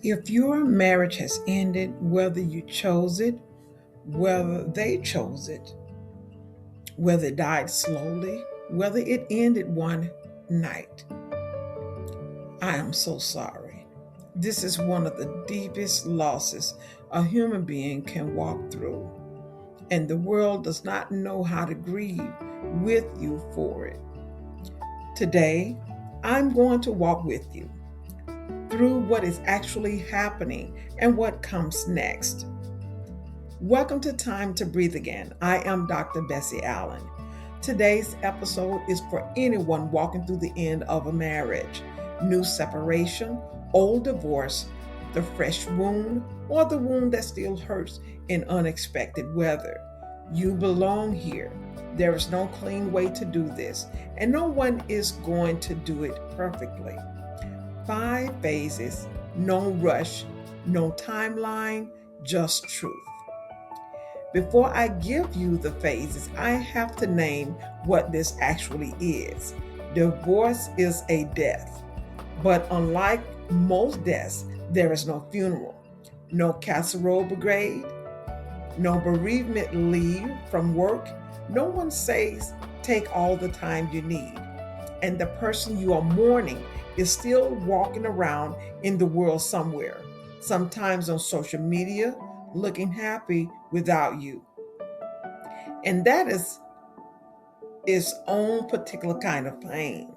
If your marriage has ended, whether you chose it, whether they chose it, whether it died slowly, whether it ended one night, I am so sorry. This is one of the deepest losses a human being can walk through, and the world does not know how to grieve with you for it. Today, I'm going to walk with you through what is actually happening and what comes next. Welcome to Time to Breathe Again. I am Dr. Bessie Allen. Today's episode is for anyone walking through the end of a marriage, new separation, old divorce, the fresh wound, or the wound that still hurts in unexpected weather. You belong here. There is no clean way to do this, and no one is going to do it perfectly. 5 phases, no rush, no timeline, just truth. Before I give you the phases, I have to name what this actually is. Divorce is a death, but unlike most deaths, there is no funeral, no casserole brigade, no bereavement leave from work. No one says, take all the time you need. And the person you are mourning is still walking around in the world somewhere, sometimes on social media, looking happy without you. And that is its own particular kind of pain.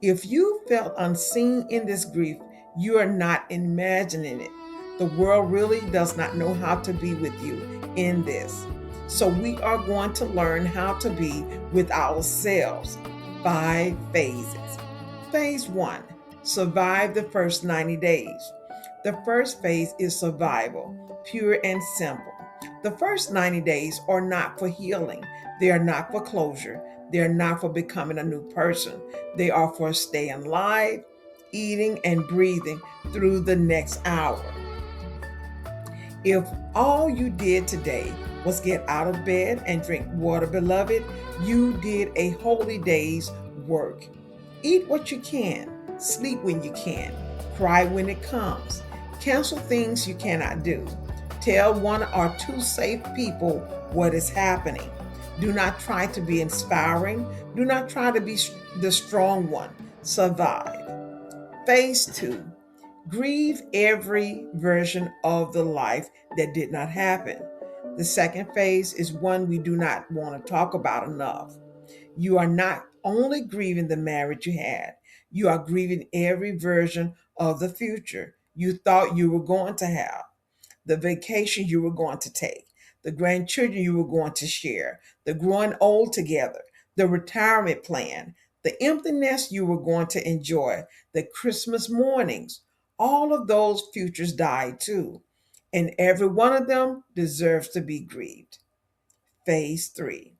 If you felt unseen in this grief, you are not imagining it. The world really does not know how to be with you in this. So we are going to learn how to be with ourselves. 5 phases. Phase 1, survive the first 90 days. The first phase is survival, pure and simple. The first 90 days are not for healing. They are not for closure. They are not for becoming a new person. They are for staying alive, eating, and breathing through the next hour. If all you did today was get out of bed and drink water, beloved, you did a holy day's work. Eat what you can, sleep when you can, cry when it comes, cancel things you cannot do. Tell one or two safe people what is happening. Do not try to be inspiring. Do not try to be the strong one. Survive. Phase 2, grieve every version of the life that did not happen. The second phase is one we do not want to talk about enough. You are not only grieving the marriage you had, you are grieving every version of the future you thought you were going to have, the vacation you were going to take, the grandchildren you were going to share, the growing old together, the retirement plan, the emptiness you were going to enjoy, the Christmas mornings. All of those futures died too, and every one of them deserves to be grieved. Phase 3,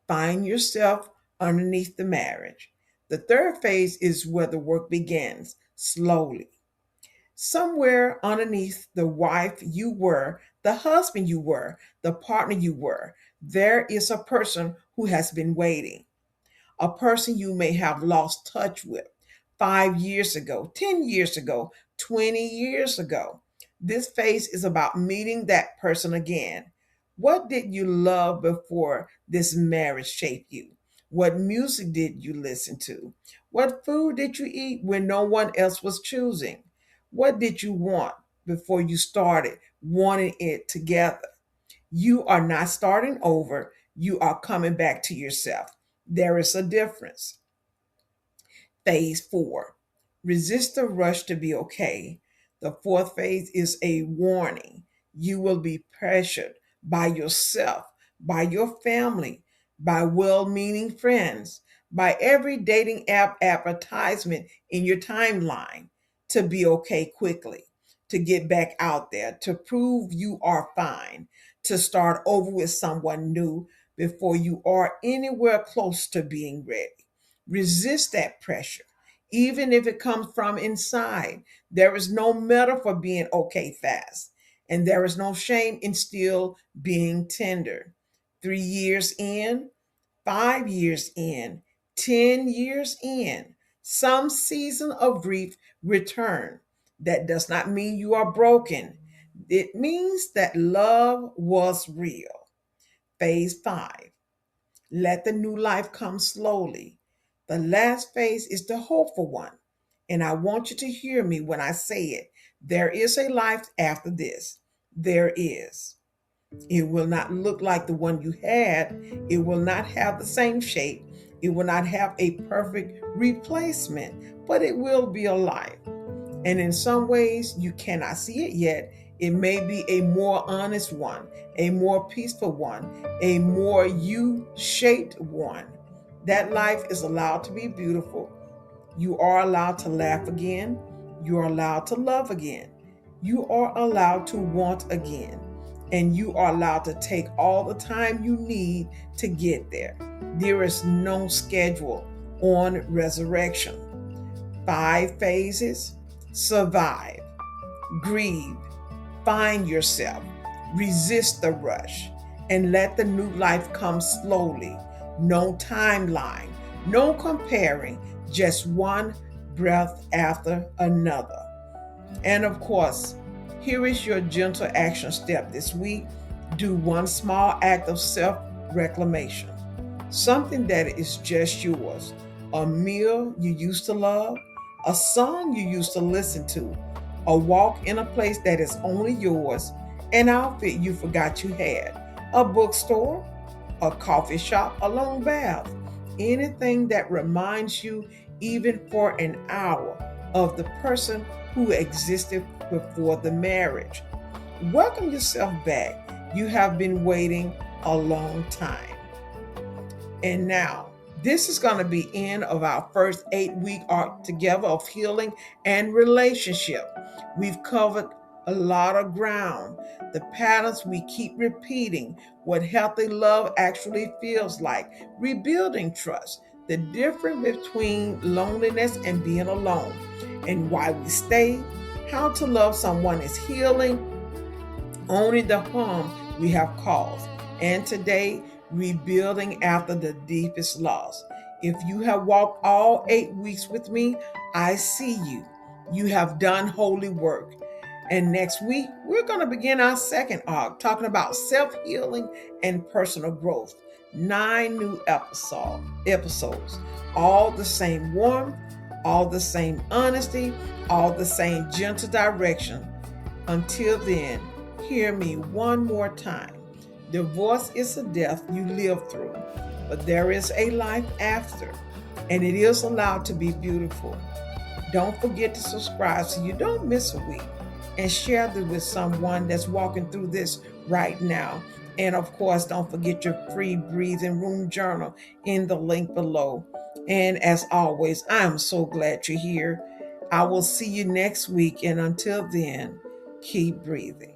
find yourself underneath the marriage. The third phase is where the work begins, slowly. Somewhere underneath the wife you were, the husband you were, the partner you were, there is a person who has been waiting, a person you may have lost touch with 5 years ago, 10 years ago, 20 years ago. This phase is about meeting that person again. What did you love before this marriage shaped you? What music did you listen to? What food did you eat when no one else was choosing? What did you want before you started wanting it together? You are not starting over, you are coming back to yourself. There is a difference. Phase 4, resist the rush to be okay. The fourth phase is a warning. You will be pressured by yourself, by your family, by well meaning friends, by every dating app advertisement in your timeline to be okay quickly, to get back out there, to prove you are fine, to start over with someone new before you are anywhere close to being ready. Resist that pressure, even if it comes from inside. There is no medal for being okay fast, and there is no shame in still being tender. 3 years in, 5 years in, 10 years in, some season of grief return. That does not mean you are broken. It means that love was real. Phase 5. Let the new life come slowly. The last phase is the hopeful one. And I want you to hear me when I say it. There is a life after this. There is. It will not look like the one you had. It will not have the same shape. It will not have a perfect replacement, but it will be a life. And in some ways, you cannot see it yet. It may be a more honest one, a more peaceful one, a more you shaped one. That life is allowed to be beautiful. You are allowed to laugh again. You are allowed to love again. You are allowed to want again. And you are allowed to take all the time you need to get there. There is no schedule on resurrection. 5 phases: survive, grieve, find yourself, resist the rush, and let the new life come slowly. No timeline, no comparing, just one breath after another. And of course, here is your gentle action step this week. Do one small act of self reclamation, something that is just yours. A meal you used to love, a song you used to listen to, a walk in a place that is only yours, an outfit you forgot you had, a bookstore, a coffee shop, a long bath, anything that reminds you, even for an hour, of the person who existed before the marriage. Welcome yourself back. You have been waiting a long time. And now, this is going to be end of our first 8-week arc together of healing and relationship. We've covered a lot of ground, the patterns we keep repeating, what healthy love actually feels like, rebuilding trust, the difference between loneliness and being alone, and why we stay, how to love someone is healing, owning the harm we have caused, and today, rebuilding after the deepest loss. If you have walked all 8 weeks with me, I see you. You have done holy work. And next week, we're going to begin our second arc, talking about self-healing and personal growth. 9 new episodes, all the same warmth, all the same honesty, all the same gentle direction. Until then, hear me one more time. Divorce is a death you live through, but there is a life after, and it is allowed to be beautiful. Don't forget to subscribe so you don't miss a week, and share this with someone that's walking through this right now. And of course, don't forget your free breathing room journal in the link below. And as always, I am so glad you're here. I will see you next week, and until then, keep breathing.